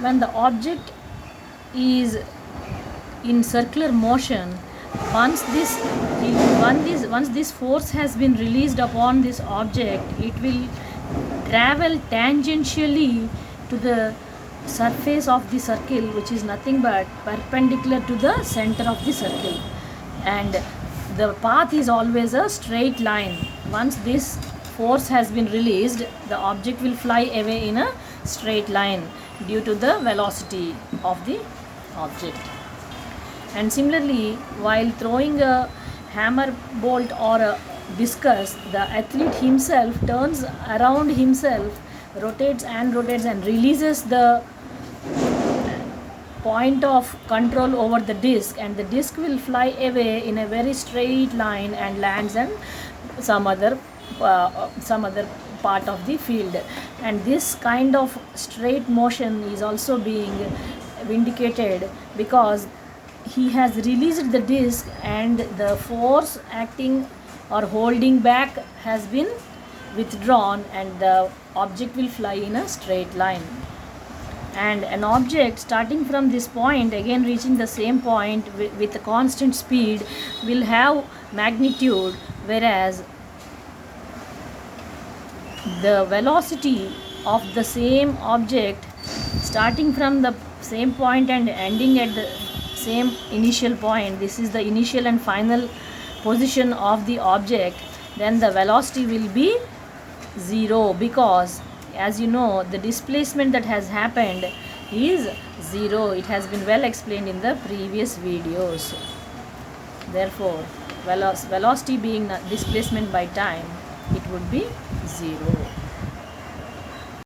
when the object is in circular motion, once this force has been released upon this object, it will travel tangentially to the surface of the circle, which is nothing but perpendicular to the center of the circle, and the path is always a straight line. Once this force has been released, the object will fly away in a straight line due to the velocity of the object. And similarly, while throwing a hammer bolt or a discus, the athlete himself turns around himself, rotates and releases the point of control over the disc, and the disc will fly away in a very straight line and lands in some other part of the field. And this kind of straight motion is also being vindicated because he has released the disc and the force acting or holding back has been withdrawn, and the object will fly in a straight line. And an object starting from this point again reaching the same point with a constant speed will have magnitude, whereas the velocity of the same object starting from the same point and ending at the same initial point, this is the initial and final position of the object, then the velocity will be 0, because as you know, the displacement that has happened is 0. It has been well explained in the previous videos. Therefore, velocity being displacement by time, it would be 0.